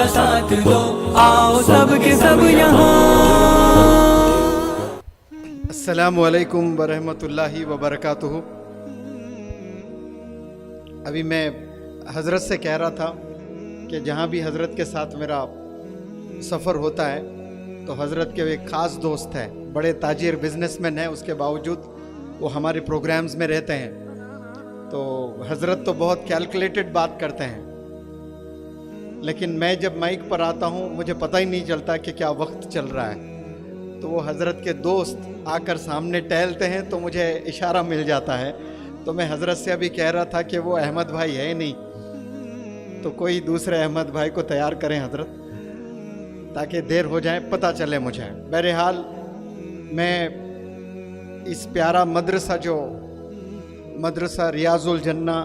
ساتھ دو، آؤ سب کے سب یہاں۔ السلام علیکم ورحمۃ اللہ وبرکاتہ۔ ابھی میں حضرت سے کہہ رہا تھا کہ جہاں بھی حضرت کے ساتھ میرا سفر ہوتا ہے تو حضرت کے ایک خاص دوست ہے، بڑے تاجر بزنس مین ہیں، اس کے باوجود وہ ہمارے پروگرامز میں رہتے ہیں۔ تو حضرت تو بہت کیلکولیٹڈ بات کرتے ہیں، لیکن میں جب مائک پر آتا ہوں مجھے پتہ ہی نہیں چلتا کہ کیا وقت چل رہا ہے۔ تو وہ حضرت کے دوست آ کر سامنے ٹہلتے ہیں تو مجھے اشارہ مل جاتا ہے۔ تو میں حضرت سے ابھی کہہ رہا تھا کہ وہ احمد بھائی ہے نہیں، تو کوئی دوسرے احمد بھائی کو تیار کریں حضرت، تاکہ دیر ہو جائے، پتہ چلے مجھے۔ بہرحال میں اس پیارا مدرسہ جو مدرسہ ریاض الجنہ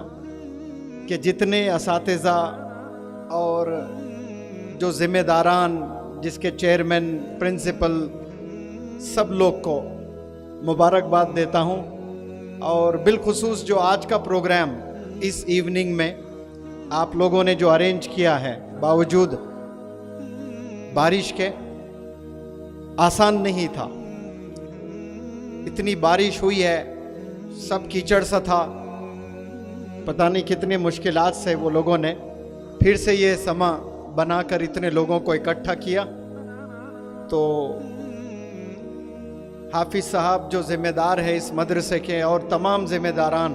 کے جتنے اساتذہ اور جو ذمہ داران، جس کے چیئرمین، پرنسپل، سب لوگ کو مبارکباد دیتا ہوں، اور بالخصوص جو آج کا پروگرام اس ایوننگ میں آپ لوگوں نے جو ارینج کیا ہے، باوجود بارش کے آسان نہیں تھا، اتنی بارش ہوئی ہے، سب کیچڑ سا تھا، پتہ نہیں کتنی مشکلات سے وہ لوگوں نے پھر سے یہ سما بنا کر اتنے لوگوں کو اکٹھا کیا۔ تو حافظ صاحب جو ذمہ دار ہے اس مدرسے کے، اور تمام ذمہ داران،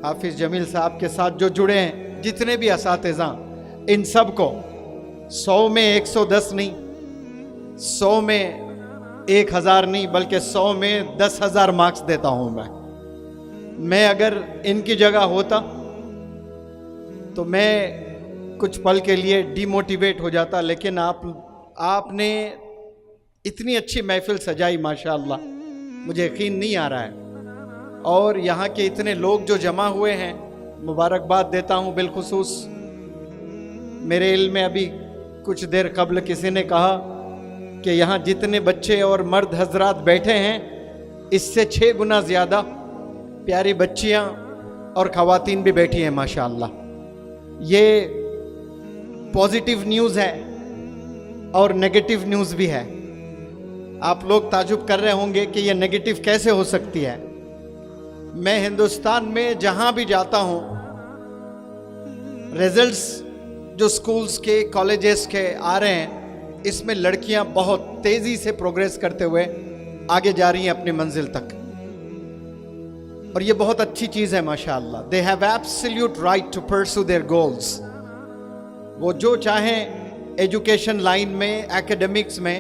حافظ جمیل صاحب کے ساتھ جو جڑے ہیں، جتنے بھی اساتذہ، ان سب کو 100 میں 110 نہیں، 100 میں 1000 نہیں، بلکہ 100 میں 10,000 مارکس دیتا ہوں میں اگر ان کی جگہ ہوتا تو میں کچھ پل کے لیے ڈی موٹیویٹ ہو جاتا، لیکن آپ نے اتنی اچھی محفل سجائی، ماشاءاللہ، مجھے یقین نہیں آ رہا ہے۔ اور یہاں کے اتنے لوگ جو جمع ہوئے ہیں، مبارکباد دیتا ہوں۔ بالخصوص میرے علم میں ابھی کچھ دیر قبل کسی نے کہا کہ یہاں جتنے بچے اور مرد حضرات بیٹھے ہیں، اس سے 6 گنا زیادہ پیاری بچیاں اور خواتین بھی بیٹھی ہیں، ماشاءاللہ۔ یہ پازیٹیو نیوز ہے اور نیگیٹیو نیوز بھی ہے۔ آپ لوگ تعجب کر رہے ہوں گے کہ یہ نیگیٹیو کیسے ہو سکتی ہے۔ میں ہندوستان میں جہاں بھی جاتا ہوں، ریزلٹس جو سکولز کے، کالجز کے آ رہے ہیں، اس میں لڑکیاں بہت تیزی سے پروگریس کرتے ہوئے آگے جا رہی ہیں اپنی منزل تک، اور یہ بہت اچھی چیز ہے، ماشاءاللہ۔ They have absolute right to pursue their goals۔ وہ جو چاہیں ایجوکیشن لائن میں، ایکیڈمکس میں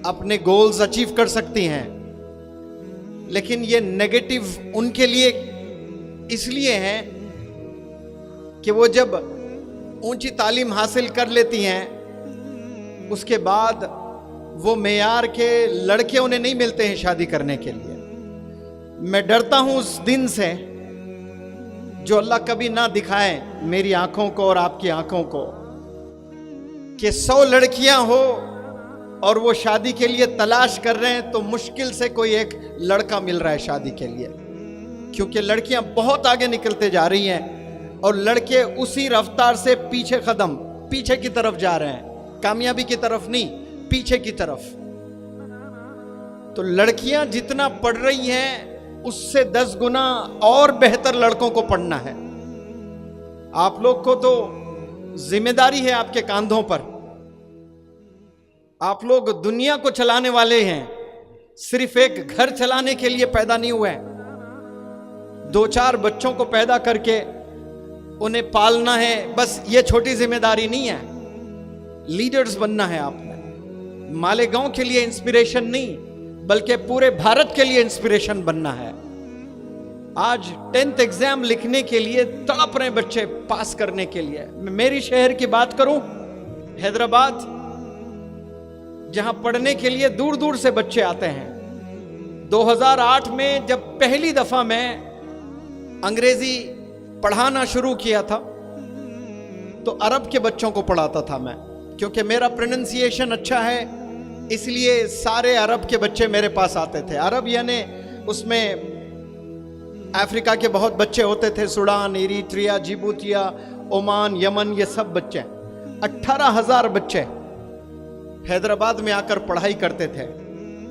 اپنے گولز اچیو کر سکتی ہیں، لیکن یہ نیگیٹیو ان کے لیے اس لیے ہے کہ وہ جب اونچی تعلیم حاصل کر لیتی ہیں، اس کے بعد وہ معیار کے لڑکے انہیں نہیں ملتے ہیں شادی کرنے کے لیے۔ میں ڈرتا ہوں اس دن سے، جو اللہ کبھی نہ دکھائے میری آنکھوں کو اور آپ کی آنکھوں کو، کہ 100 لڑکیاں ہو اور وہ شادی کے لیے تلاش کر رہے ہیں تو مشکل سے کوئی ایک لڑکا مل رہا ہے شادی کے لیے، کیونکہ لڑکیاں بہت آگے نکلتے جا رہی ہیں اور لڑکے اسی رفتار سے پیچھے کی طرف جا رہے ہیں، کامیابی کی طرف نہیں، پیچھے کی طرف۔ تو لڑکیاں جتنا پڑھ رہی ہیں اس سے 10 گنا اور بہتر لڑکوں کو پڑھنا ہے۔ آپ لوگ کو تو ذمہ داری ہے آپ کے کاندھوں پر، آپ لوگ دنیا کو چلانے والے ہیں، صرف ایک گھر چلانے کے لیے پیدا نہیں ہوئے، 2-4 بچوں کو پیدا کر کے انہیں پالنا ہے، بس یہ چھوٹی ذمہ داری نہیں ہے۔ لیڈرز بننا ہے آپ نے، مالیگاؤں کے لیے انسپریشن نہیں، بلکہ پورے بھارت کے لیے انسپریشن بننا ہے۔ آج 10th ایگزام لکھنے کے لیے تڑپ رہے بچے پاس کرنے کے لیے۔ میں میری شہر کی بات کروں، حیدرآباد، جہاں پڑھنے کے لیے دور دور سے بچے آتے ہیں۔ 2008 میں جب پہلی دفعہ میں انگریزی پڑھانا شروع کیا تھا تو عرب کے بچوں کو پڑھاتا تھا میں، کیونکہ میرا پروننسیشن اچھا ہے، اس لیے سارے عرب کے بچے میرے پاس آتے تھے۔ عرب یعنی اس میں افریقہ کے بہت بچے ہوتے تھے، سوڈان، ایریٹریا، جیبوتیا، عمان، یمن، یہ سب بچے۔ 18,000 बच्चे हैदराबाद में आकर पढ़ाई करते थे।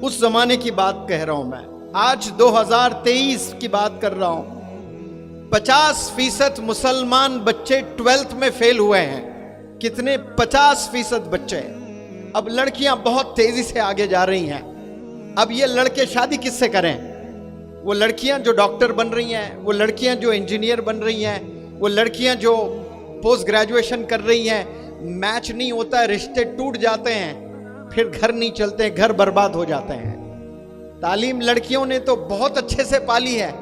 उस जमाने की बात कह रहा हूं मैं, आज 2023 की बात कर रहा हूं। 50% मुसलमान बच्चे 12th में फेल हुए हैं। कितने? 50% बच्चे। अब लड़कियां बहुत तेजी से आगे जा रही हैं। अब ये लड़के शादी किससे करें? वो लड़कियां जो डॉक्टर बन रही हैं, वो लड़कियां जो इंजीनियर बन रही हैं, वो लड़कियां जो पोस्ट ग्रेजुएशन कर रही हैं, मैच नहीं होता है, रिश्ते टूट जाते हैं, फिर घर नहीं चलते, घर बर्बाद हो जाते हैं। तालीम लड़कियों ने तो बहुत अच्छे से पाली है,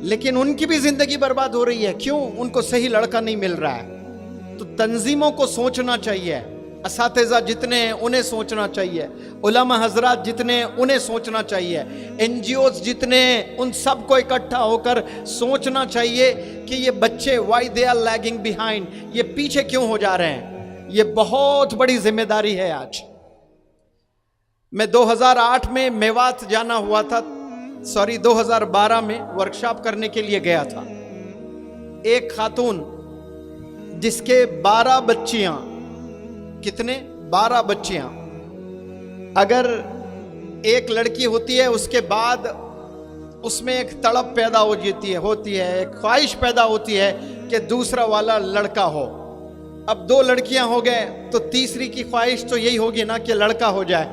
लेकिन उनकी भी जिंदगी बर्बाद हो रही है। क्यों? उनको सही लड़का नहीं मिल रहा है। तो तंजीमों को सोचना चाहिए, असातिज़ा जितने हैं उन्हें सोचना चाहिए, उलमा हजरात जितने हैं उन्हें सोचना चाहिए, NGOs जितने हैं उन सब को इकट्ठा होकर सोचना चाहिए कि ये बच्चे why they are lagging behind, ये पीछे क्यों हो जा रहे हैं। ये बहुत बड़ी जिम्मेदारी है। आज मैं 2008 में मेवात जाना हुआ था, 2012 में वर्कशॉप करने के लिए गया था। एक खातून जिसके 12 बच्चियां, कितने? 12 बच्चियां। अगर एक लड़की होती है उसके बाद उसमें एक तड़प पैदा हो जाती है, एक ख्वाहिश पैदा होती है कि दूसरा वाला लड़का हो। अब 2 लड़कियां हो गए तो तीसरी की ख्वाहिश तो यही होगी ना कि लड़का हो जाए।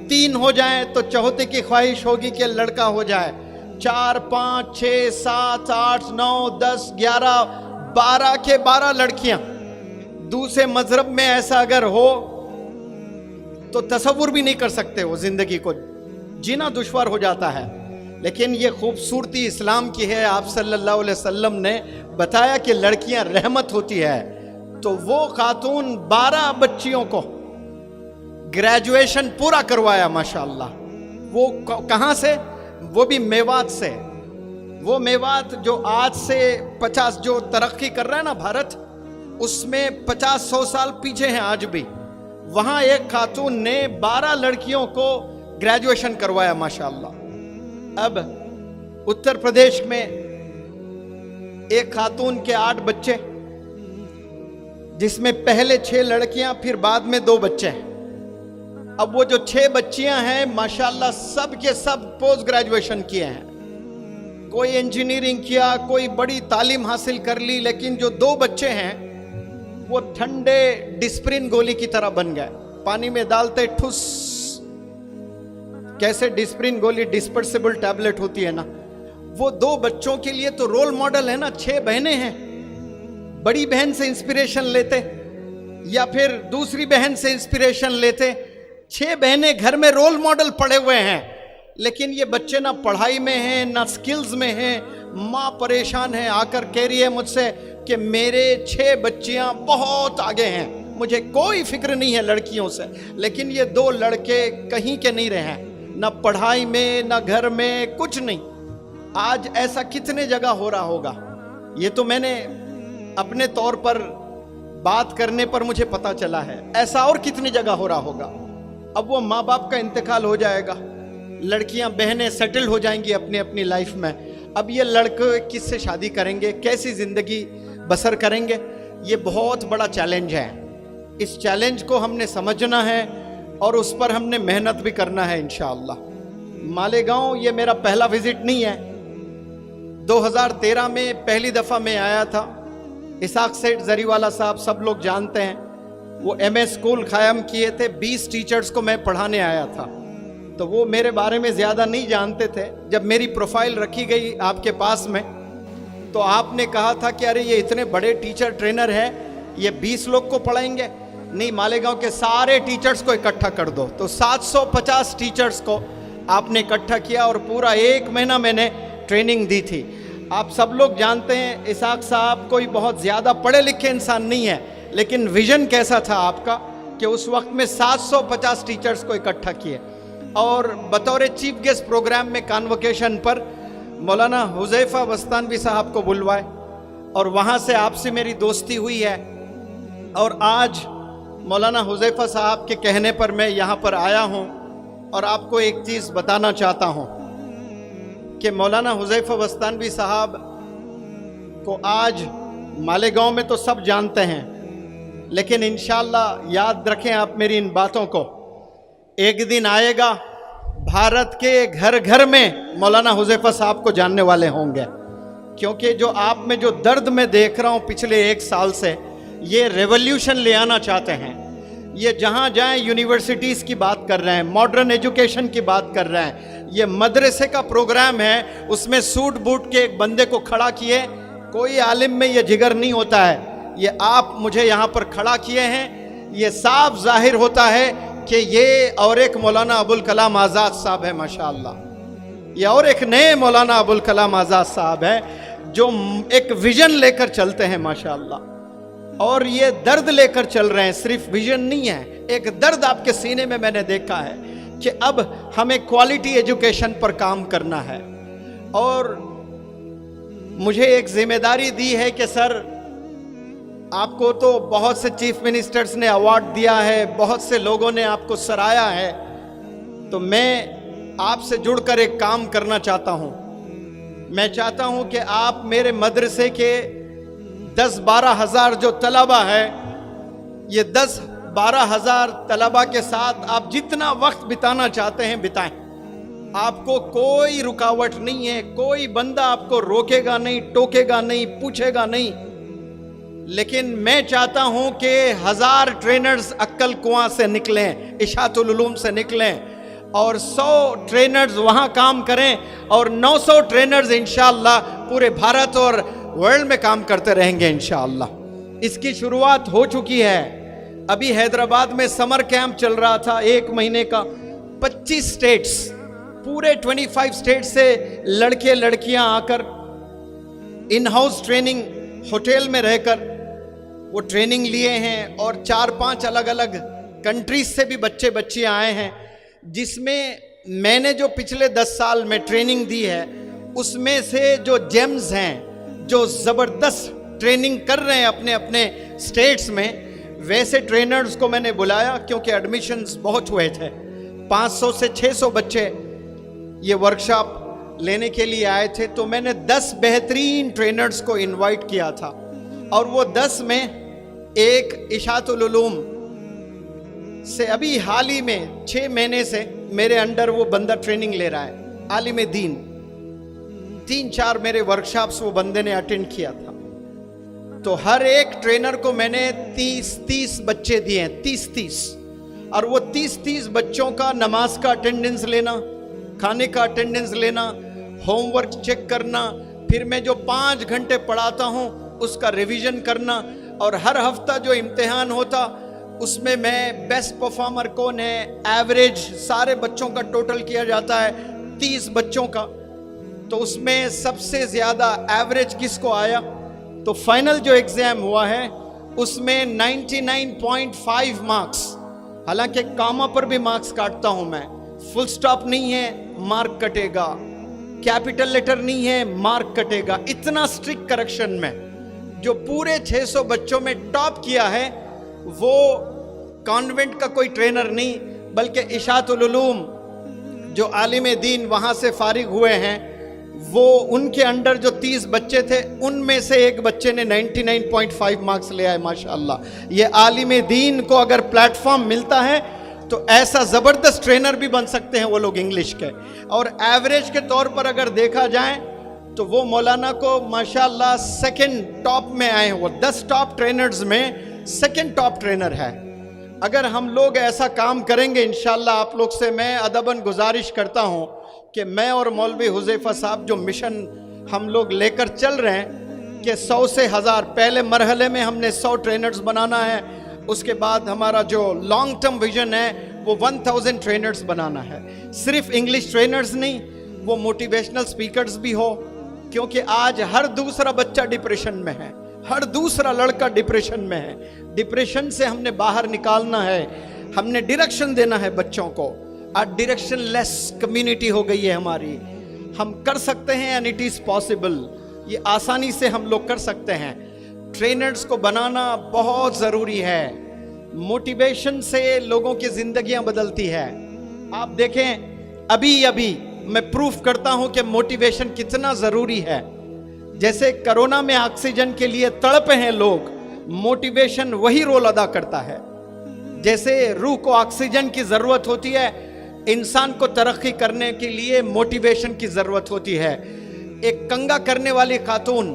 3 हो जाए तो चौथे की ख्वाहिश होगी कि लड़का हो जाए। 4, 5, 6, 7, 8, 9, 10, 11, 12 के 12 लड़कियां। दूसरे मजहब में ऐसा अगर हो तो तसव्वुर भी नहीं कर सकते, वो जिंदगी को जीना दुश्वार हो जाता है। लेकिन ये खूबसूरती इस्लाम की है। आप सल्लल्लाहु अलैहि वसल्लम ने बताया कि लड़कियां रहमत होती है। तो वो खातून 12 बच्चियों को ग्रेजुएशन पूरा करवाया माशाअल्लाह। वो कहां से? वो भी मेवात से। वो मेवात जो आज से 50 जो तरक्की कर रहा है ना भारत, उसमें 50-100 साल पीछे हैं आज भी। वहां एक खातून ने 12 लड़कियों को ग्रेजुएशन करवाया माशाअल्लाह। अब उत्तर प्रदेश में एक खातून के 8 बच्चे, जिसमें पहले 6 लड़कियां, फिर बाद में 2 बच्चे हैं। अब वो जो 6 बच्चियां हैं माशाअल्लाह सब के सब पोस्ट ग्रेजुएशन किए हैं। कोई इंजीनियरिंग किया, कोई बड़ी तालीम हासिल कर ली, लेकिन जो 2 बच्चे हैं वो ठंडे डिस्प्रिन गोली की तरह बन गए। पानी में डालते ठुस, कैसे डिस्प्रिन गोली डिस्पर्सिबल टैबलेट होती है ना, वो 2 बच्चों के लिए तो रोल मॉडल है ना। 6 बहनें हैं, बड़ी बहन से इंस्पिरेशन लेते या फिर दूसरी बहन से इंस्पिरेशन लेते। 6 बहनें घर में रोल मॉडल पड़े हुए हैं, लेकिन ये बच्चे ना पढ़ाई में हैं ना स्किल्स में हैं। माँ परेशान है, आकर कह रही है मुझसे कि मेरे 6 बच्चियां बहुत आगे हैं, मुझे कोई फिक्र नहीं है लड़कियों से। लेकिन ये 2 लड़के कहीं के नहीं रहे हैं, ना पढ़ाई में ना घर में, कुछ नहीं। आज ऐसा कितने जगह हो रहा होगा, ये तो मैंने अपने तौर पर बात करने पर मुझे पता चला है। ऐसा और कितनी जगह हो रहा होगा। अब वो माँ बाप का इंतकाल हो जाएगा, लड़कियां बहनें सेटल हो जाएंगी अपनी अपनी लाइफ में। अब ये लड़के किससे शादी करेंगे, कैसी जिंदगी बसर करेंगे? ये बहुत बड़ा चैलेंज है। इस चैलेंज को हमने समझना है और उस पर हमने मेहनत भी करना है इंशाअल्लाह। मालेगांव ये मेरा पहला विजिट नहीं है। 2013 में पहली दफ़ा मैं आया था। इसाक सेठ जरीवाला साहब सब लोग जानते हैं, वो MS स्कूल कायम किए थे। 20 टीचर्स को मैं पढ़ाने आया था, तो वो मेरे बारे में ज़्यादा नहीं जानते थे। जब मेरी प्रोफाइल रखी गई आपके पास में, तो आपने कहा था कि अरे ये इतने बड़े टीचर ट्रेनर है, ये 20 लोग को पढ़ाएंगे। नहीं, मालेगांव के सारे टीचर्स को इकट्ठा कर दो। तो 750 टीचर्स को आपने इकट्ठा किया और पूरा 1 महीना मैंने ट्रेनिंग दी थी। आप सब लोग जानते हैं इसाक साहब कोई बहुत ज़्यादा पढ़े लिखे इंसान नहीं है, लेकिन विजन कैसा था आपका कि उस वक्त में 750 टीचर्स को इकट्ठा किए और बतौर चीफ गेस्ट प्रोग्राम में कॉन्वोकेशन पर मौलाना हुज़ैफा वस्तानवी साहब को बुलवाए और वहाँ से आपसे मेरी दोस्ती हुई है। और आज मौलाना हुज़ैफा साहब के कहने पर मैं यहाँ पर आया हूँ और आपको एक चीज़ बताना चाहता हूँ कि मौलाना हुज़ैफा वस्तानवी साहब को आज मालेगांव में तो सब जानते हैं, लेकिन इंशाअल्लाह याद रखें आप मेरी इन बातों को, एक दिन आएगा भारत के घर घर में मौलाना हुज़ैफा साहब को जानने वाले होंगे, क्योंकि जो आप में जो दर्द मैं देख रहा हूँ पिछले 1 साल से, ये रेवोल्यूशन ले आना चाहते हैं। ये जहाँ जाएं यूनिवर्सिटीज़ की बात कर रहे हैं, मॉडर्न एजुकेशन की बात कर रहे हैं। ये मदरसे का प्रोग्राम है, उसमें सूट बूट के एक बंदे को खड़ा किए, कोई आलिम में ये जिगर नहीं होता है, ये आप मुझे यहाँ पर खड़ा किए हैं। ये साफ जाहिर होता है कि ये और एक मौलाना अबुल कलाम आज़ाद साहब है माशाअल्लाह, ये और एक नए मौलाना अबुल कलाम आज़ाद साहब है जो एक विजन लेकर चलते हैं माशाअल्लाह, और ये दर्द लेकर चल रहे हैं। सिर्फ विजन नहीं है, एक दर्द आपके सीने में मैंने देखा है कि अब हमें क्वालिटी एजुकेशन पर काम करना है। और मुझे एक जिम्मेदारी दी है कि सर, आपको तो बहुत से चीफ मिनिस्टर्स ने अवार्ड दिया है, बहुत से लोगों ने आपको सराहा है, तो मैं आपसे जुड़कर एक काम करना चाहता हूं। मैं चाहता हूं कि आप मेरे मदरसे के 10-12 हज़ार जो तलबा है, ये 10-12 हज़ार तलबा के साथ आप जितना वक्त बिताना चाहते हैं बिताएं। आपको कोई रुकावट नहीं है, कोई बंदा आपको रोकेगा नहीं, टोकेगा नहीं, पूछेगा नहीं। लेकिन मैं चाहता हूं कि 1000 ट्रेनर्स अक्कल कुआं से निकलें, इशातुल उलूम से निकलें, और 100 ट्रेनर्स वहां काम करें, और 900 ट्रेनर्स इंशाअल्लाह पूरे भारत और वर्ल्ड में काम करते रहेंगे इंशाअल्लाह। इसकी शुरुआत हो चुकी है। अभी हैदराबाद में समर कैंप चल रहा था 1 महीने का, 25 स्टेट्स, पूरे 25 स्टेट से लड़के लड़कियां आकर इन हाउस ट्रेनिंग होटल में रहकर वो ट्रेनिंग लिए हैं, और 4-5 अलग अलग कंट्रीज से भी बच्चे बच्चियां आए हैं, जिसमें मैंने जो पिछले 10 साल में ट्रेनिंग दी है उसमें से जो जेम्स हैं, जो ज़बरदस्त ट्रेनिंग कर रहे हैं अपने अपने स्टेट्स में, वैसे ट्रेनर्स को मैंने बुलाया, क्योंकि एडमिशन्स बहुत हुए थे। 500 से 600 बच्चे ये वर्कशॉप लेने के लिए आए थे, तो मैंने 10 बेहतरीन ट्रेनर्स को इनवाइट किया था, और वो 10 में एक इशातुल उलूम से अभी हाल ही में 6 महीने से मेरे अंडर वो बंदा ट्रेनिंग ले रहा है, आलिम दीन। 3-4 मेरे वर्कशॉप्स वो बंदे ने अटेंड किया था। तो हर एक ट्रेनर को मैंने 30-30 बच्चे दिए हैं, 30-30, और वो 30-30 बच्चों का नमाज का अटेंडेंस लेना, खाने का अटेंडेंस लेना, होमवर्क चेक करना, फिर मैं जो 5 घंटे पढ़ाता हूँ उसका रिवीजन करना, और हर हफ्ता जो इम्तिहान होता उसमें मैं बेस्ट परफॉर्मर कौन है, एवरेज सारे बच्चों का टोटल किया जाता है 30 बच्चों का, तो उसमें सबसे ज़्यादा एवरेज किसको आया, तो फाइनल जो एग्ज़ाम हुआ है उसमें 99.5 मार्क्स। हालांकि कामा पर भी मार्क्स काटता हूं मैं, फुल स्टॉप नहीं है मार्क कटेगा, कैपिटल लेटर नहीं है मार्क कटेगा, इतना स्ट्रिक्ट करेक्शन में। जो पूरे 600 बच्चों में टॉप किया है वो कॉन्वेंट का कोई ट्रेनर नहीं, बल्कि इशातुल उलूम जो आलिम दीन वहाँ से फारिग हुए हैं, वो उनके अंडर जो 30 बच्चे थे उनमें से एक बच्चे ने 99.5 मार्क्स ले आए माशाअल्लाह। ये आलिम दीन को अगर प्लेटफॉर्म मिलता है तो ऐसा ज़बरदस्त ट्रेनर भी बन सकते हैं वो लोग इंग्लिश के। और एवरेज के तौर पर अगर देखा जाए तो वो मौलाना को माशाअल्लाह सेकंड टॉप में आए हैं, वो 10 टॉप ट्रेनर्स में सेकंड टॉप ट्रेनर है। अगर हम लोग ऐसा काम करेंगे इंशाअल्लाह, आप लोग से मैं अदबन गुजारिश करता हूँ कि मैं और मौलवी हुज़ैफा साहब जो मिशन हम लोग लेकर चल रहे हैं कि 100 से 1000, पहले मरहले में हमने 100 ट्रेनर्स बनाना है, उसके बाद हमारा जो लॉन्ग टर्म विजन है वो 1000 ट्रेनर्स बनाना है। सिर्फ इंग्लिश ट्रेनर्स नहीं, वो मोटिवेशनल स्पीकर्स भी हो, क्योंकि आज हर दूसरा बच्चा डिप्रेशन में है, हर दूसरा लड़का डिप्रेशन में है। डिप्रेशन से हमने बाहर निकालना है, हमने डायरेक्शन देना है बच्चों को। आज डायरेक्शन लेस कम्युनिटी हो गई है हमारी। हम कर सकते हैं एंड इट इज़ पॉसिबल, ये आसानी से हम लोग कर सकते हैं। ट्रेनर्स को बनाना बहुत ज़रूरी है। मोटिवेशन से लोगों की ज़िंदगियां बदलती है। आप देखें अभी अभी मैं प्रूफ करता हूं कि मोटिवेशन कितना ज़रूरी है। जैसे कोरोना में ऑक्सीजन के लिए तड़पे हैं लोग, मोटिवेशन वही रोल अदा करता है। जैसे रूह को ऑक्सीजन की जरूरत होती है, इंसान को तरक्की करने के लिए मोटिवेशन की जरूरत होती है। एक कंगा करने वाली खातून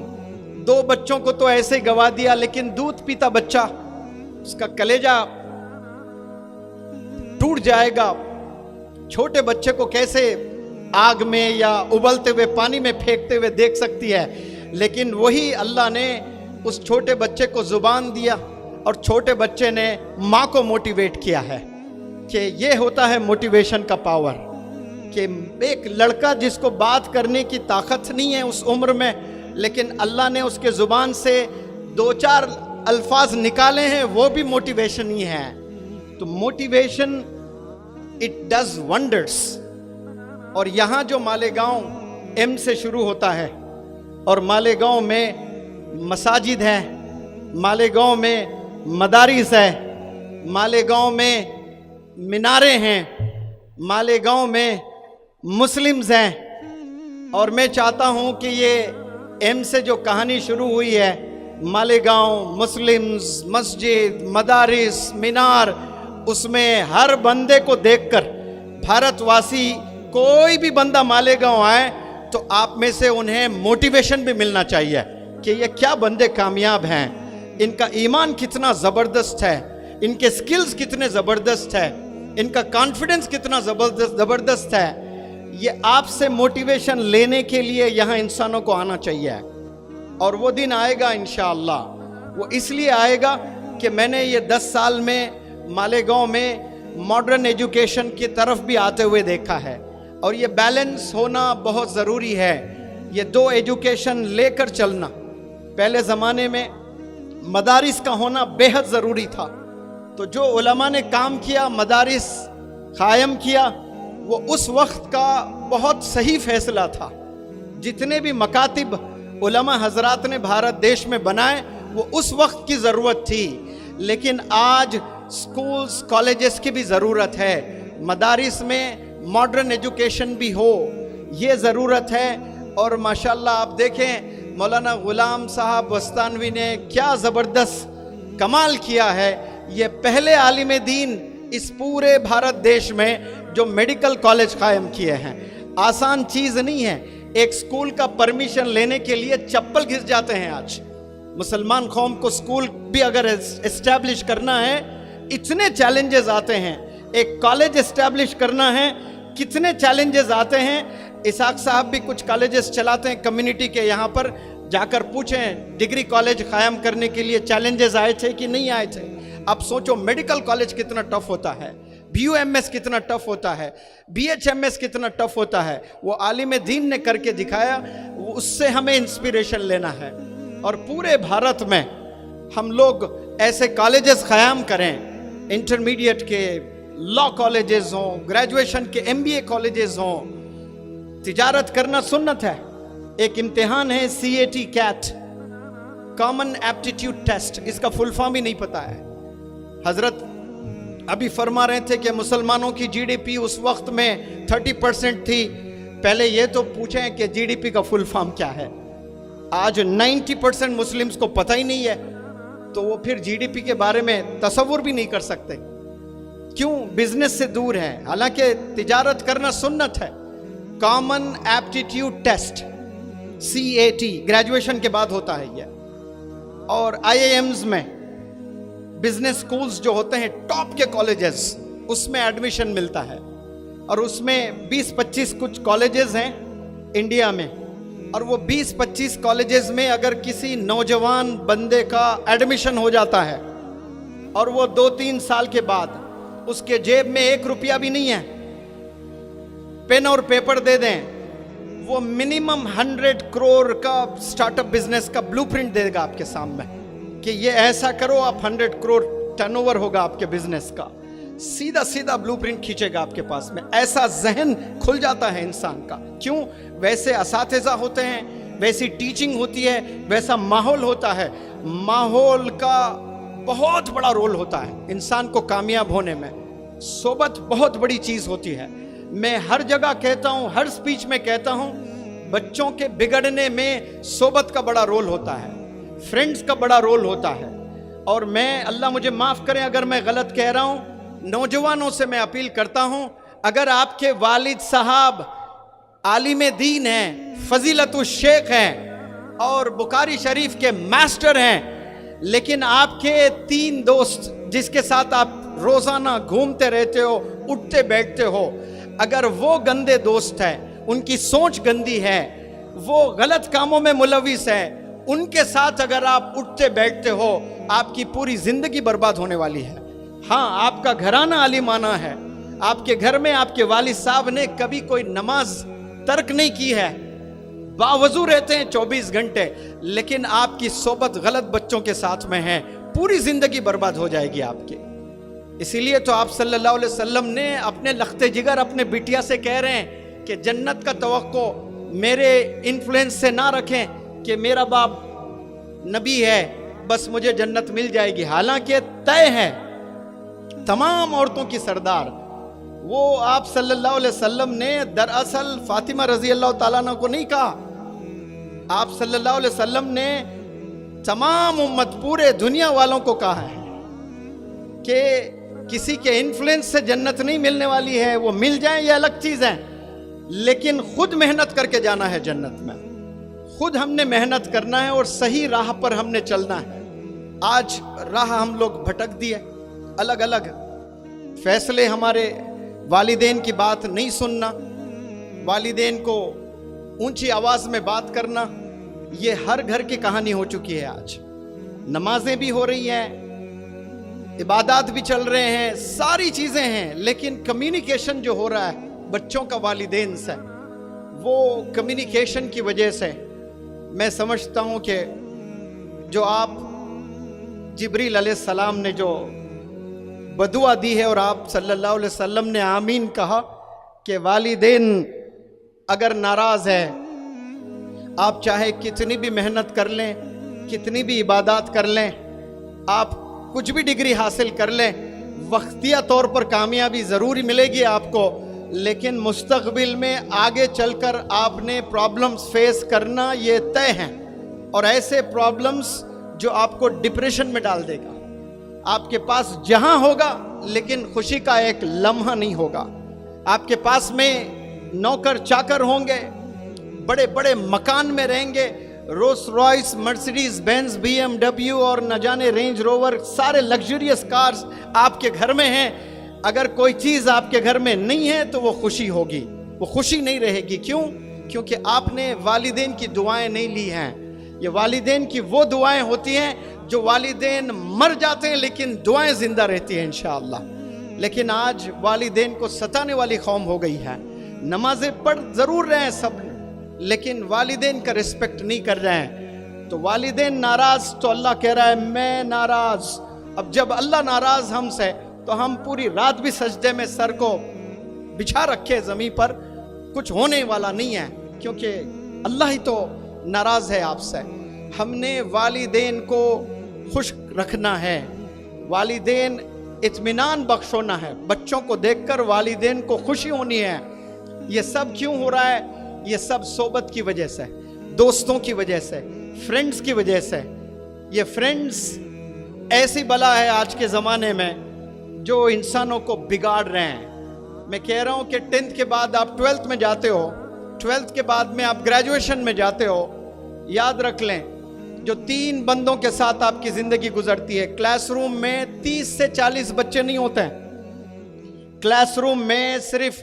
2 बच्चों को तो ऐसे ही गवा दिया, लेकिन दूध पीता बच्चा, उसका कलेजा टूट जाएगा। छोटे बच्चे को कैसे आग में या उबलते हुए पानी में फेंकते हुए देख सकती है, लेकिन वही अल्लाह ने उस छोटे बच्चे को जुबान दिया और छोटे बच्चे ने माँ को मोटिवेट किया है कि ये होता है मोटिवेशन का पावर। कि एक लड़का जिसको बात करने की ताकत नहीं है उस उम्र में, लेकिन अल्लाह ने उसके जुबान से 2-4 अल्फाज निकाले हैं, वो भी मोटिवेशन ही है। तो मोटिवेशन इट डज वंडर्स। और यहाँ जो मालेगांव एम से शुरू होता है, और मालेगांव में मसाजिद है, मालेगांव में मदारिस है, मालेगांव में मीनारे हैं, मालेगांव में मुस्लिम्स हैं। और मैं चाहता हूं कि ये एम से जो कहानी शुरू हुई है, मालेगांव, मुस्लिम्स, मस्जिद, मदारिस, मीनार, उसमें हर बंदे को देखकर भारतवासी कोई भी बंदा मालेगांव आए तो आप में से उन्हें मोटिवेशन भी मिलना चाहिए कि ये क्या बंदे कामयाब हैं, इनका ईमान कितना ज़बरदस्त है, इनके स्किल्स कितने ज़बरदस्त है, इनका कॉन्फिडेंस कितना ज़बरदस्त है। ये आपसे मोटिवेशन लेने के लिए यहाँ इंसानों को आना चाहिए। और वो दिन आएगा इंशाअल्लाह। वो इसलिए आएगा कि मैंने ये 10 साल में मालेगांव में मॉडर्न एजुकेशन की तरफ भी आते हुए देखा है, और ये बैलेंस होना बहुत ज़रूरी है। ये 2 एजुकेशन लेकर चलना, पहले ज़माने में मदारिस का होना बेहद ज़रूरी था। तो जो उलमा ने काम किया, मदारिस कायम किया, वो उस वक्त का बहुत सही फैसला था। जितने भी मकातिब उलमा हजरात ने भारत देश में बनाए, वो उस वक्त की ज़रूरत थी। लेकिन आज स्कूल्स, कॉलेजेस की भी ज़रूरत है। मदारिस में मॉडर्न एजुकेशन भी हो, ये ज़रूरत है। और माशाल्लाह आप देखें मौलाना गुलाम साहब वस्तानवी ने क्या ज़बरदस्त कमाल किया है। ये पहले आलिम दीन इस पूरे भारत देश में जो मेडिकल कॉलेज कायम किए हैं। आसान चीज़ नहीं है। एक स्कूल का परमिशन लेने के लिए चप्पल घिस जाते हैं आज। मुसलमान कौम को स्कूल भी अगर एस्टैब्लिश करना है, इतने चैलेंजेस आते हैं। एक कॉलेज एस्टैब्लिश करना है, कितने चैलेंजेस आते हैं। इसाक साहब भी कुछ कॉलेजेस चलाते हैं कम्युनिटी के, यहाँ पर जाकर पूछें डिग्री कॉलेज कायम करने के लिए चैलेंजेस आए थे कि नहीं आए थे। अब सोचो मेडिकल कॉलेज कितना टफ होता है, BUMS कितना टफ होता है, BHMS कितना टफ होता है। वो आलिम दीन ने करके दिखाया, उससे हमें इंस्पिरेशन लेना है। और पूरे भारत में हम लोग ऐसे कॉलेजेस कायम करें, इंटरमीडिएट के लॉ कॉलेजेस हों, ग्रेजुएशन के MBA कॉलेजेस हों। तिजारत करना सुन्नत है। एक इम्तिहान है CAT CAT, common aptitude test, इसका फुल फॉर्म ही नहीं पता है। हजरत अभी फरमा रहे थे कि मुसलमानों की GDP उस वक्त में 30% थी। पहले ये तो पूछें कि GDP का फुल फॉर्म क्या है। आज 90% मुस्लिम्स को पता ही नहीं है, तो वो फिर GDP के बारे में तसव्वुर भी नहीं कर सकते। क्यों? बिजनेस से दूर है। हालांकि तिजारत करना सुन्नत है। Common aptitude test CAT graduation के बाद होता है ये। और IIMs में बिजनेस स्कूल्स जो होते हैं, टॉप के कॉलेजेस, उसमें एडमिशन मिलता है। और उसमें 20-25 कुछ कॉलेजेस हैं इंडिया में। और वो 20-25 कॉलेजेस में अगर किसी नौजवान बंदे का एडमिशन हो जाता है और वो 2-3 साल के बाद उसके जेब में 1 रुपया भी नहीं है, पेन और पेपर दे दें, वो मिनिमम 100 करोड़ का स्टार्टअप बिजनेस का ब्लूप्रिंट देगा आपके सामने कि ये ऐसा करो, आप 100 करोड़ टर्नओवर होगा आपके बिजनेस का। सीधा सीधा ब्लूप्रिंट खींचेगा आपके पास में। ऐसा जहन खुल जाता है इंसान का। क्यों? वैसे असातिज़ा होते हैं, वैसी टीचिंग होती है, वैसा माहौल होता है। माहौल का बहुत बड़ा रोल होता है इंसान को कामयाब होने में। सोबत बहुत बड़ी चीज़ होती है। मैं हर जगह कहता हूँ, हर स्पीच में कहता हूँ, बच्चों के बिगड़ने में सोबत का बड़ा रोल होता है, फ्रेंड्स का बड़ा रोल होता है। اور میں اللہ مجھے معاف کریں اگر میں غلط کہہ رہا ہوں, نوجوانوں سے میں اپیل کرتا ہوں, اگر آپ کے والد صاحب عالم دین ہیں, فضیلت الشیخ ہیں اور بخاری شریف کے ماسٹر ہیں, لیکن آپ کے 3 دوست جس کے ساتھ آپ روزانہ گھومتے رہتے ہو, اٹھتے بیٹھتے ہو, اگر وہ گندے دوست ہیں, ان کی سوچ گندی ہے, وہ غلط کاموں میں ملوث ہے, ان کے ساتھ اگر آپ اٹھتے بیٹھتے ہو, آپ کی پوری زندگی برباد ہونے والی ہے. ہاں, آپ کا گھرانہ عالمانہ ہے, آپ کے گھر میں آپ کے والد صاحب نے کبھی کوئی نماز ترک نہیں کی ہے, باوضو رہتے ہیں 24 گھنٹے, لیکن آپ کی صحبت غلط بچوں کے ساتھ میں ہے, پوری زندگی برباد ہو جائے گی آپ کی. اسی لیے تو آپ صلی اللہ علیہ وسلم نے اپنے لخت جگر اپنے بیٹیا سے کہہ رہے ہیں کہ جنت کا توقع میرے انفلوئنس سے نہ رکھیں کہ میرا باپ نبی ہے بس مجھے جنت مل جائے گی. حالانکہ طے ہے تمام عورتوں کی سردار وہ آپ صلی اللہ علیہ وسلم نے دراصل فاطمہ رضی اللہ تعالیٰ عنہ کو نہیں کہا, آپ صلی اللہ علیہ وسلم نے تمام امت پورے دنیا والوں کو کہا ہے کہ کسی کے انفلوئنس سے جنت نہیں ملنے والی ہے, وہ مل جائیں یہ الگ چیز ہے, لیکن خود محنت کر کے جانا ہے جنت میں. خود ہم نے محنت کرنا ہے اور صحیح راہ پر ہم نے چلنا ہے. آج راہ ہم لوگ بھٹک دیے, الگ الگ فیصلے, ہمارے والدین کی بات نہیں سننا, والدین کو اونچی آواز میں بات کرنا, یہ ہر گھر کی کہانی ہو چکی ہے. آج نمازیں بھی ہو رہی ہیں, عبادات بھی چل رہے ہیں, ساری چیزیں ہیں, لیکن کمیونیکیشن جو ہو رہا ہے بچوں کا والدین سے, وہ کمیونیکیشن کی وجہ سے میں سمجھتا ہوں کہ جو آپ جبریل علیہ السلام نے جو بدعا دی ہے اور آپ صلی اللہ علیہ وسلم نے آمین کہا کہ والدین اگر ناراض ہے, آپ چاہے کتنی بھی محنت کر لیں, کتنی بھی عبادات کر لیں, آپ کچھ بھی ڈگری حاصل کر لیں, وقتیہ طور پر کامیابی ضروری ملے گی آپ کو, لیکن مستقبل میں آگے چل کر آپ نے پرابلمز فیس کرنا یہ طے ہیں, اور ایسے پرابلمز جو آپ کو ڈپریشن میں ڈال دے گا. آپ کے پاس جہاں ہوگا لیکن خوشی کا ایک لمحہ نہیں ہوگا. آپ کے پاس میں نوکر چاکر ہوں گے, بڑے بڑے مکان میں رہیں گے, Rolls Royce, Mercedes Benz, B M W اور نہ جانے رینج روور, سارے لگژریس کارز آپ کے گھر میں ہیں. اگر کوئی چیز آپ کے گھر میں نہیں ہے تو وہ خوشی ہوگی, وہ خوشی نہیں رہے گی. کیوں؟ کیونکہ آپ نے والدین کی دعائیں نہیں لی ہیں. یہ والدین کی وہ دعائیں ہوتی ہیں جو والدین مر جاتے ہیں لیکن دعائیں زندہ رہتی ہیں انشاءاللہ. لیکن آج والدین کو ستانے والی قوم ہو گئی ہے. نمازیں پڑھ ضرور رہے ہیں سب, لیکن والدین کا رسپیکٹ نہیں کر رہے ہیں. تو والدین ناراض تو اللہ کہہ رہا ہے میں ناراض. اب جب اللہ ناراض ہم سے تو ہم پوری رات بھی سجدے میں سر کو بچھا رکھے زمین پر, کچھ ہونے والا نہیں ہے, کیونکہ اللہ ہی تو ناراض ہے آپ سے. ہم نے والدین کو خوش رکھنا ہے, والدین اطمینان بخشونا ہے. بچوں کو دیکھ کر والدین کو خوشی ہونی ہے. یہ سب کیوں ہو رہا ہے؟ یہ سب صحبت کی وجہ سے, دوستوں کی وجہ سے, فرینڈز کی وجہ سے. یہ فرینڈز ایسی بلا ہے آج کے زمانے میں جو انسانوں کو بگاڑ رہے ہیں. میں کہہ رہا ہوں کہ 10th کے بعد آپ 12th میں جاتے ہو, 12th کے بعد میں آپ گریجویشن میں جاتے ہو. یاد رکھ لیں جو 3 بندوں کے ساتھ آپ کی زندگی گزرتی ہے. کلاس روم میں 30 سے 40 بچے نہیں ہوتے ہیں. کلاس روم میں صرف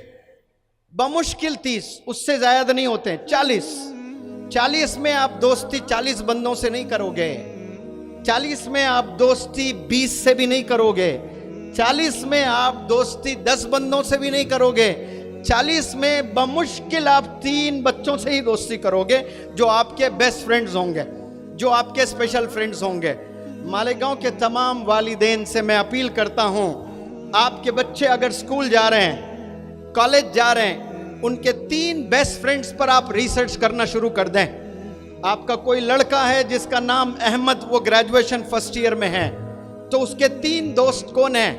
بمشکل 30, اس سے زیادہ نہیں ہوتے ہیں. 40 میں آپ دوستی 40 بندوں سے نہیں کرو گے. 40 میں آپ دوستی 20 سے بھی نہیں کرو گے. 40 میں آپ دوستی 10 بندوں سے بھی نہیں کرو گے. 40 میں بمشکل آپ 3 بچوں سے ہی دوستی کرو گے جو آپ کے بیسٹ فرینڈز ہوں گے, جو آپ کے اسپیشل فرینڈز ہوں گے. مالیگاؤں کے تمام والدین سے میں اپیل کرتا ہوں, آپ کے بچے اگر اسکول جا رہے ہیں, کالج جا رہے ہیں, ان کے 3 بیسٹ فرینڈز پر آپ ریسرچ کرنا شروع کر دیں. آپ کا کوئی لڑکا ہے جس کا نام احمد, وہ گریجویشن فرسٹ ایئر میں ہے, تو اس کے 3 دوست کون ہیں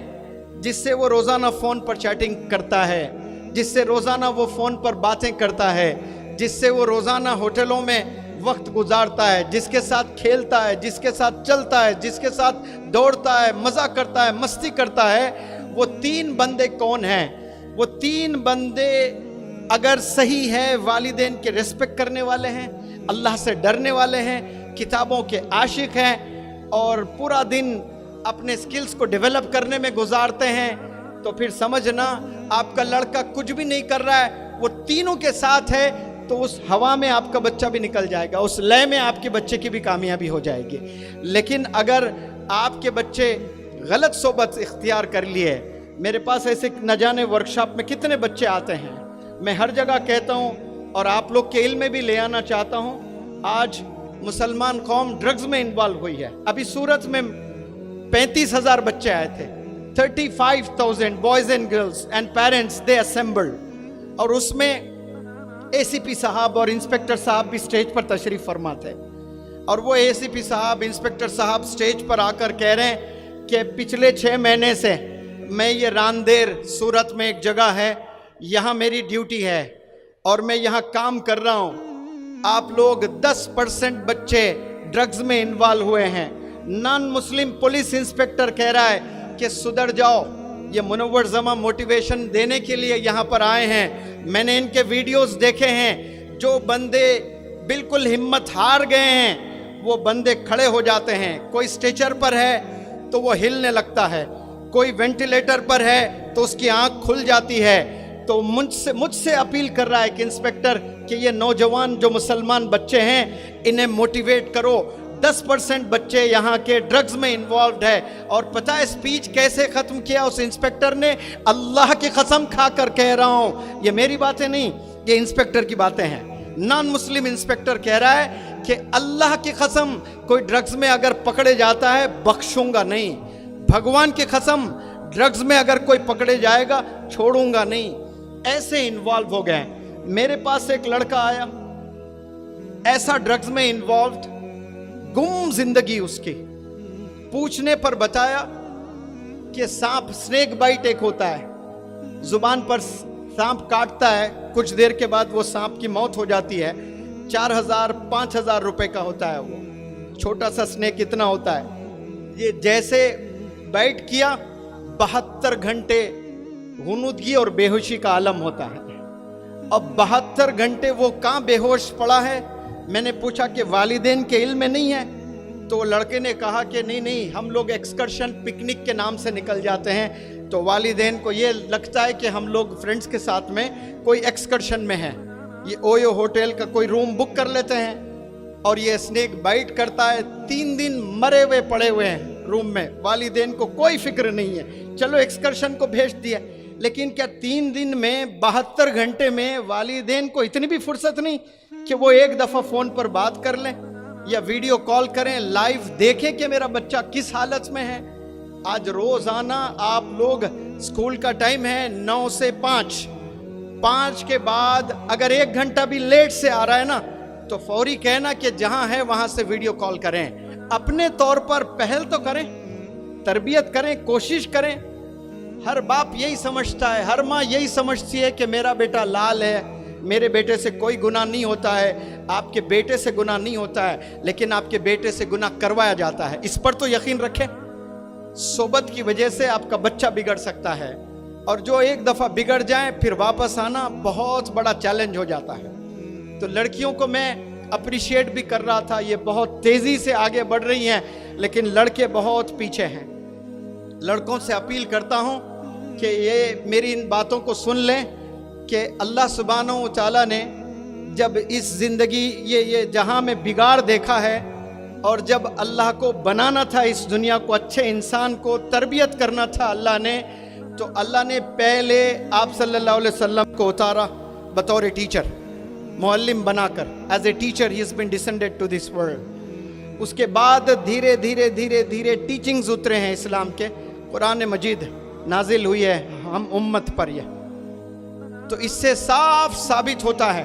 جس سے وہ روزانہ فون پر چیٹنگ کرتا ہے, جس سے روزانہ وہ فون پر باتیں کرتا ہے, جس سے وہ روزانہ ہوٹلوں میں वक्त गुजारता है, जिसके साथ खेलता है, जिसके साथ चलता है, जिसके साथ दौड़ता है, मज़ा करता है, मस्ती करता है, वो 3 बंदे कौन हैं? वो 3 बंदे अगर सही है, वालिदैन के रिस्पेक्ट करने वाले हैं, अल्लाह से डरने वाले हैं, किताबों के आशिक हैं और पूरा दिन अपने स्किल्स को डेवलप करने में गुजारते हैं, तो फिर समझना आपका लड़का कुछ भी नहीं कर रहा है, वो तीनों के साथ है, तो उस हवा में आपका बच्चा भी निकल जाएगा, उस लय में आपके बच्चे की भी कामयाबी हो जाएगी। लेकिन अगर आपके बच्चे गलत सोबत इख्तियार कर लिए, मेरे पास ऐसे न जाने वर्कशॉप में कितने बच्चे आते हैं, मैं हर जगह कहता हूँ और आप लोग के इल्म में भी ले आना चाहता हूँ, आज मुसलमान कौम ड्रग्स में इन्वॉल्व हुई है। अभी सूरत में 35,000 बच्चे आए थे, 35,000 boys and girls and parents they assembled, और उसमें एसीपी साहब और इंस्पेक्टर साहब भी स्टेज पर तशरीफ फरमा थे। और वो एसीपी साहब, इंस्पेक्टर साहब स्टेज पर आकर कह रहे हैं कि पिछले 6 महीने से मैं ये रांदेर सूरत में एक जगह है, यहाँ मेरी ड्यूटी है और मैं यहाँ काम कर रहा हूँ। आप लोग 10% बच्चे ड्रग्स में इन्वॉल्व हुए हैं। नॉन मुस्लिम पुलिस इंस्पेक्टर कह रहा है कि सुधर जाओ, ये मुनव्वर जमा मोटिवेशन देने के लिए यहाँ पर आए हैं। मैंने इनके वीडियोस देखे हैं, जो बंदे बिल्कुल हिम्मत हार गए हैं वो बंदे खड़े हो जाते हैं। कोई स्ट्रेचर पर है तो वो हिलने लगता है, कोई वेंटिलेटर पर है तो उसकी आंख खुल जाती है। तो मुझसे अपील कर रहा है कि इंस्पेक्टर कि ये नौजवान जो मुसलमान बच्चे हैं इन्हें मोटिवेट करो। 10% बच्चे यहाँ के ड्रग्स में इन्वॉल्व है। और पता है स्पीच कैसे ख़त्म किया उस इंस्पेक्टर ने? अल्लाह की कसम खाकर कह रहा हूँ, ये मेरी बातें नहीं, ये इंस्पेक्टर की बातें हैं। नॉन मुस्लिम इंस्पेक्टर कह रहा है कि अल्लाह की कसम कोई ड्रग्स में अगर पकड़े जाता है बख्शूंगा नहीं, भगवान की कसम ड्रग्स में अगर कोई पकड़े जाएगा छोड़ूंगा नहीं। ऐसे इन्वॉल्व हो गए। मेरे पास एक लड़का आया ऐसा ड्रग्स में इन्वॉल्व्ड, गुम जिंदगी उसकी। पूछने पर बताया कि सांप, स्नेक बाइट एक होता है, जुबान पर सांप काटता है, कुछ देर के बाद वो सांप की मौत हो जाती है। 4,000-5,000 रुपए का होता है वो, छोटा सा स्नेक इतना होता है। ये जैसे बाइट किया 72 घंटे हुनूदगी और बेहोशी का आलम होता है। अब 72 घंटे वो कहाँ बेहोश पड़ा है? मैंने पूछा कि वालिदैन के इल्म में नहीं है? तो लड़के ने कहा कि नहीं, हम लोग एक्सकर्शन पिकनिक के नाम से निकल जाते हैं, तो वालिदैन को ये लगता है कि हम लोग फ्रेंड्स के साथ में कोई एक्सकर्शन में हैं। ये ओयो होटल का कोई रूम बुक कर लेते हैं और ये स्नेक बाइट करता है। 3 दिन मरे हुए पड़े हुए हैं रूम में, वालिदैन को कोई फिक्र नहीं है। चलो एक्सकर्शन को भेज दिया, लेकिन क्या 3 दिन में 72 घंटे में वालिदैन को इतनी भी फुर्सत नहीं कि वो एक दफ़ा फ़ोन पर बात कर लें या वीडियो कॉल करें, लाइव देखें कि मेरा बच्चा किस हालत में है? आज रोज़ाना आप लोग, स्कूल का टाइम है 9 से 5 के बाद अगर 1 घंटा भी लेट से आ रहा है ना तो फौरी कहना कि जहां है वहां से वीडियो कॉल करें। अपने तौर पर पहल तो करें, तरबियत करें, कोशिश करें। हर बाप यही समझता है, हर माँ यही समझती है कि मेरा बेटा लाल है, मेरे बेटे से कोई गुनाह नहीं होता है। आपके बेटे से गुनाह नहीं होता है, लेकिन आपके बेटे से गुनाह करवाया जाता है। इस पर तो यकीन रखें। सोबत की वजह से आपका बच्चा बिगड़ सकता है, और जो एक दफ़ा बिगड़ जाए फिर वापस आना बहुत बड़ा चैलेंज हो जाता है। तो लड़कियों को मैं अप्रिशिएट भी कर रहा था, ये बहुत तेज़ी से आगे बढ़ रही हैं, लेकिन लड़के बहुत पीछे हैं। लड़कों से अपील करता हूँ कि ये मेरी इन बातों को सुन लें कि अल्लाह सुब्हानहू व तआला ने जब इस ज़िंदगी ये जहां में बिगाड़ देखा है, और जब अल्लाह को बनाना था, इस दुनिया को अच्छे इंसान को तरबियत करना था अल्लाह ने, तो अल्लाह ने पहले आप सल्लल्लाहु अलैहि वसल्लम को उतारा बतौर टीचर, मुअल्लिम बनाकर। एज ए टीचर ही has been descended to this world. उसके बाद धीरे धीरे टीचिंग्स उतरे हैं इस्लाम के, कुरान मजीद नाजिल हुई है हम उम्मत पर। यह तो इससे साफ साबित होता है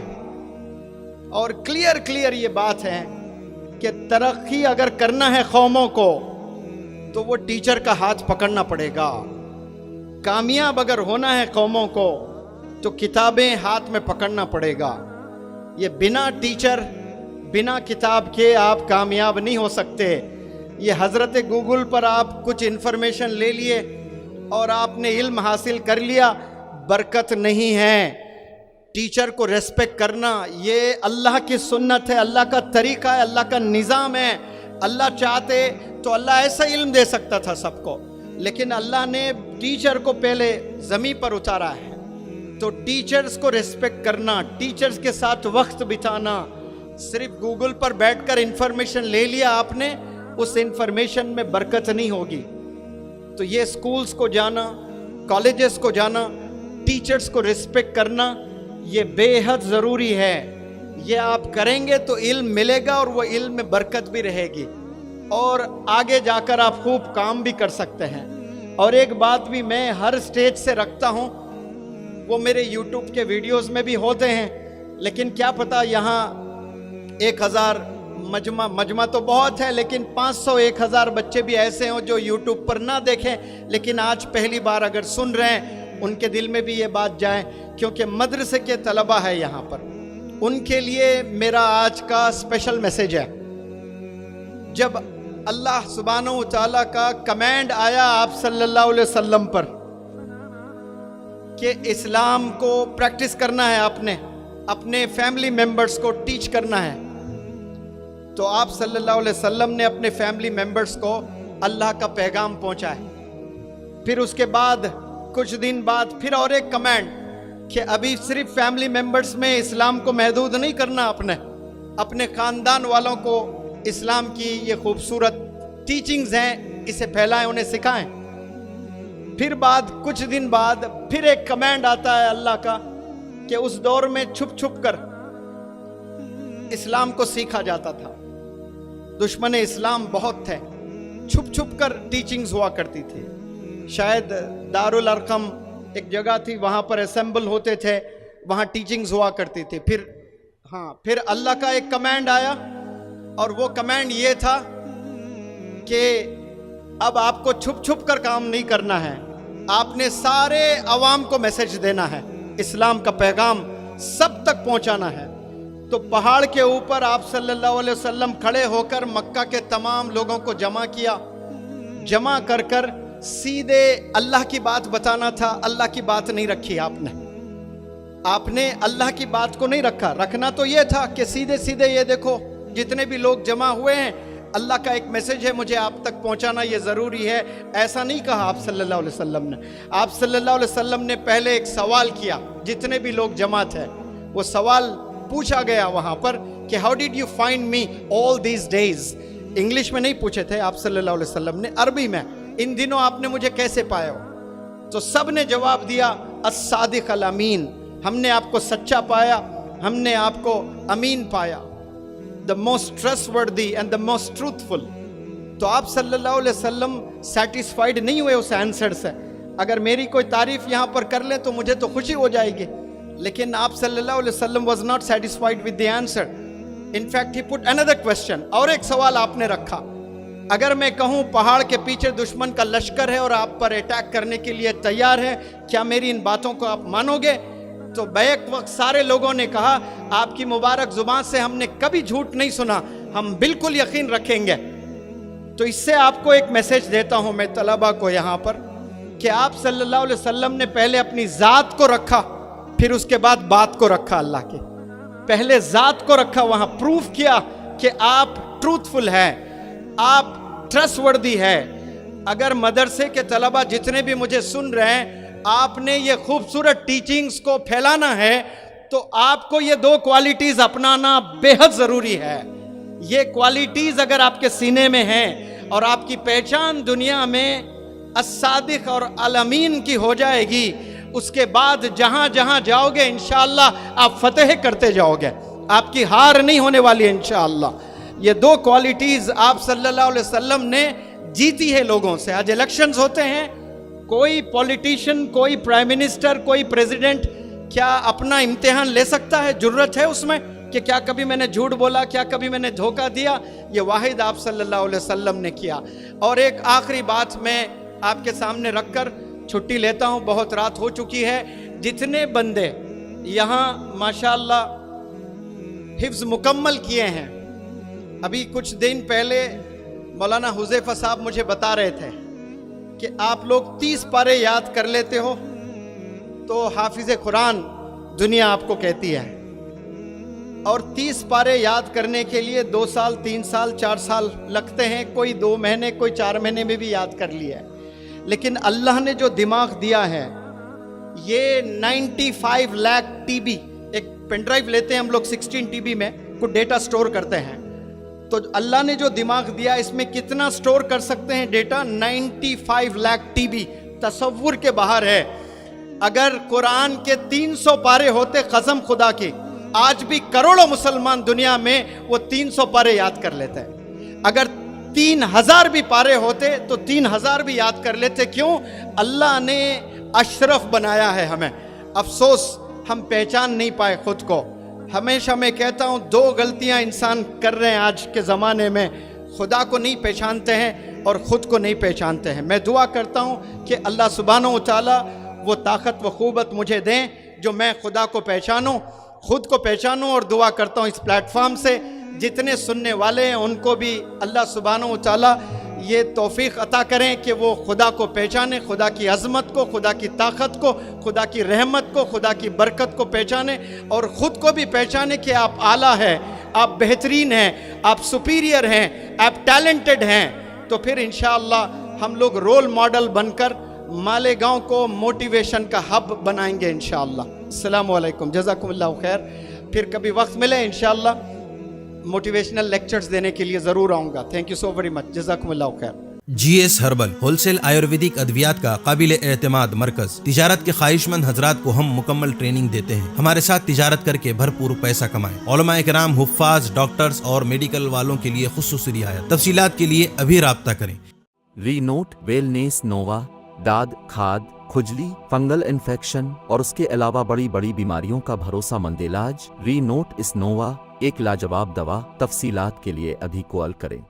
और क्लियर ये बात है कि तरक्की अगर करना है कौमों को तो वो टीचर का हाथ पकड़ना पड़ेगा। कामयाब अगर होना है कौमों को तो किताबें हाथ में पकड़ना पड़ेगा। ये बिना टीचर बिना किताब के आप कामयाब नहीं हो सकते। ये हज़रत गूगल पर आप कुछ इन्फॉर्मेशन ले लिए और आपने इल्म हासिल कर लिया, बरकत नहीं है। टीचर को रेस्पेक्ट करना ये अल्लाह की सुन्नत है, अल्लाह का तरीका है, अल्लाह का निज़ाम है। अल्लाह चाहते तो अल्लाह ऐसा इल्म दे सकता था सबको, लेकिन अल्लाह ने टीचर को पहले ज़मीन पर उतारा है। तो टीचर्स को रेस्पेक्ट करना, टीचर्स के साथ वक्त बिताना, सिर्फ गूगल पर बैठकर इंफॉर्मेशन ले लिया आपने, उस इंफॉर्मेशन में बरकत नहीं होगी। तो ये स्कूल्स को जाना, कॉलेजेस को जाना, टीचर्स को रिस्पेक्ट करना, ये बेहद ज़रूरी है। ये आप करेंगे तो इल्म मिलेगा और वो इल्म में बरकत भी रहेगी और आगे जाकर आप खूब काम भी कर सकते हैं। और एक बात भी मैं हर स्टेज से रखता हूँ, वो मेरे यूट्यूब के वीडियोस में भी होते हैं, लेकिन क्या पता यहाँ 1000 मजमा तो बहुत है, लेकिन 500-1000 बच्चे भी ऐसे हों जो यूट्यूब पर ना देखें, लेकिन आज पहली बार अगर सुन रहे हैं, उनके दिल में भी ये बात जाए, क्योंकि मदरसे के तलबा है यहाँ पर, उनके लिए मेरा आज का स्पेशल मैसेज है। जब अल्लाह सुब्हानहू व तआला का कमांड आया आप सल्लल्लाहु अलैहि वसल्लम पर कि इस्लाम को प्रैक्टिस करना है, आपने अपने फैमिली मेंबर्स को टीच करना है, तो आप सल्लल्लाहु अलैहि वसल्लम ने अपने फैमिली मेंबर्स को अल्लाह का पैगाम पहुंचाया। फिर उसके बाद कुछ दिन बाद फिर और एक कमांड कि अभी सिर्फ फैमिली मेंबर्स में इस्लाम को महदूद नहीं करना, अपने ख़ानदान वालों को इस्लाम की ये खूबसूरत टीचिंग्स हैं, इसे फैलाएं, उन्हें सिखाएं। फिर कुछ दिन बाद फिर एक कमांड आता है अल्लाह का कि उस दौर में छुप छुप कर इस्लाम को सीखा जाता था, दुश्मन इस्लाम बहुत थे, छुप छुप कर टीचिंग्स हुआ करती थी। शायद दारुल अरकम एक जगह थी, वहाँ पर असेंबल होते थे, वहाँ टीचिंग्स हुआ करती थी। फिर अल्लाह का एक कमांड आया और वो कमांड ये था कि अब आपको छुप छुप कर काम नहीं करना है, आपने सारे अवाम को मैसेज देना है, इस्लाम का पैगाम सब तक पहुंचाना है। तो पहाड़ के ऊपर आप सल्लल्लाहु अलैहि वसल्लम खड़े होकर मक्का के तमाम लोगों को जमा किया, जमा कर कर सीधे अल्लाह की बात बताना था। अल्लाह की बात नहीं रखी आपने अल्लाह की बात को नहीं रखना तो ये था कि सीधे सीधे ये देखो जितने भी लोग जमा हुए हैं, अल्लाह का एक मैसेज है, मुझे आप तक पहुंचाना ये ज़रूरी है। ऐसा नहीं कहा आप सल्लल्लाहु अलैहि वसल्लम ने। आप सल्लल्लाहु अलैहि वसल्लम ने पहले एक सवाल किया, जितने भी लोग जमा थे वो सवाल पूछा गया वहाँ पर कि how did you find me all these days. English में नहीं पूछे थे आप सल्लल्लाहु अलैहि वसल्लम ने, अरबी में, इन दिनों आपने मुझे कैसे पाया हो। तो सब ने जवाब दिया अस्सादिक अल अमीन, हमने आपको सच्चा पाया, हमने आपको अमीन पाया, the most trustworthy and the most truthful. तो आप सल्लल्लाहु अलैहि वसल्लम सेटिस्फाइड नहीं हुए उस आंसर से। अगर मेरी कोई तारीफ यहाँ पर कर ले तो मुझे तो खुशी हो जाएगी, लेकिन आप सल्लल्लाहु अलैहि वसल्लम was not satisfied with the answer. In fact he put another question, और एक सवाल आपने रखा, अगर मैं कहूँ पहाड़ के पीछे दुश्मन का लश्कर है और आप पर अटैक करने के लिए तैयार है, क्या मेरी इन बातों को आप मानोगे? तो बैक वक्त सारे लोगों ने कहा आपकी मुबारक जुबान से हमने कभी झूठ नहीं सुना, हम बिल्कुल यकीन रखेंगे। तो इससे आपको एक मैसेज देता हूं मैं तलबा को यहाँ पर कि आप सल्लल्लाहु अलैहि वसल्लम ने पहले अपनी ज़ात को रखा, फिर उसके बाद बात को रखा। अल्लाह के पहले ज़ात को रखा, वहाँ प्रूफ किया कि आप ट्रूथफुल हैं, आप ट्रस्टवर्दी है। अगर मदरसे के तलबा जितने भी मुझे सुन रहे हैं, आपने ये खूबसूरत टीचिंग्स को फैलाना है तो आपको ये दो क्वालिटीज़ अपनाना बेहद ज़रूरी है। ये क्वालिटीज़ अगर आपके सीने में हैं और आपकी पहचान दुनिया में अस्सादिक और अल अमीन की हो जाएगी, उसके बाद जहाँ जहाँ जाओगे इंशाअल्लाह आप फतेह करते जाओगे, आपकी हार नहीं होने वाली इंशाअल्लाह। ये दो क्वालिटीज़ आप सल्लल्लाहु अलैहि वसल्लम ने जीती है लोगों से। आज इलेक्शंस होते हैं, कोई पॉलिटिशियन, कोई प्राइम मिनिस्टर, कोई प्रेसिडेंट क्या अपना इम्तिहान ले सकता है? जुर्रत है उसमें कि क्या कभी मैंने झूठ बोला, क्या कभी मैंने धोखा दिया? ये वाहिद आप सल्लल्लाहु अलैहि वसल्लम ने किया। और एक आखिरी बात मैं आपके सामने रखकर छुट्टी लेता हूँ, बहुत रात हो चुकी है। जितने बंदे यहाँ माशाअल्लाह हिफ्ज़ मुकम्मल किए हैं, अभी कुछ दिन पहले मौलाना हुज़ैफा साहब मुझे बता रहे थे कि आप लोग 30 पारे याद कर लेते हो तो हाफिज़ कुरान दुनिया आपको कहती है, और 30 पारे याद करने के लिए 2 साल 3 साल 4 साल लगते हैं, कोई 2 महीने कोई 4 महीने में भी याद कर लिया है। लेकिन अल्लाह ने जो दिमाग दिया है, ये 95 लाख टीबी, एक पेन ड्राइव लेते हैं हम लोग 16 टीबी में कुछ डेटा स्टोर करते हैं, तो अल्लाह ने जो दिमाग दिया इसमें कितना स्टोर कर सकते हैं डेटा? 95 लाख टीबी, तसव्वुर के बाहर है। अगर कुरान के 300 पारे होते कसम खुदा की, आज भी करोड़ों मुसलमान दुनिया में वो 300 पारे याद कर लेते हैं। अगर 3000 भी पारे होते तो 3000 भी याद कर लेते। क्यों? अल्लाह ने अशरफ बनाया है हमें। अफसोस हम पहचान नहीं पाए खुद को। हमेशा मैं कहता हूँ 2 गलतियाँ इंसान कर रहे हैं आज के ज़माने में, खुदा को नहीं पहचानते हैं और ख़ुद को नहीं पहचानते हैं। मैं दुआ करता हूँ कि अल्लाह सुब्हानहू व तआला वो ताकत व क़ुव्वत मुझे दें जो मैं खुदा को पहचानूँ, ख़ुद को पहचानूँ। और दुआ करता हूँ इस प्लेटफॉर्म से जितने सुनने वाले हैं उनको भी अल्लाह सुब्हानहू व तआला ये तौफीक अता करें कि वो खुदा को पहचाने, खुदा की अज़मत को, खुदा की ताकत को, खुदा की रहमत को, खुदा की बरकत को पहचाने और ख़ुद को भी पहचाने कि आप आला हैं, आप बेहतरीन हैं, आप सुपीरियर हैं, आप टैलेंटेड हैं। तो फिर इंशाअल्लाह हम लोग रोल मॉडल बनकर मालेगांव को मोटिवेशन का हब बनाएंगे इंशाअल्लाह। अस्सलामु अलैकुम, जज़ाकुमुल्लाह खैर। फिर कभी वक्त मिले इंशाअल्लाह मोटिवेशनल लेक्चर्स देने के लिए ज़रूर आऊँगा। Thank you so very much, जज़ाकुमुल्लाह खैर। GS हर्बल होलसेल आयुर्वेदिक अद्वियात का काबिल एतमाद मरकज। तिजारत के ख्वाहिशमंद हजरात को हम मुकम्मल ट्रेनिंग देते हैं। हमारे साथ तिजारत करके भरपूर पैसा कमाएं। उलमा इकराम, हुफ्फाज, डॉक्टर्स और मेडिकल वालों के लिए खुसूसी रियायत। तफसीलात के लिए अभी राब्ता करें। रीनोट वेलनेस नोवा, दाद, खाद, खुजली, फंगल इन्फेक्शन और उसके अलावा बड़ी बड़ी बीमारियों का भरोसामंद इलाज। रीनोट इस नोवा एक लाजवाब दवा। तफसीलात के लिए अभी कॉल करें।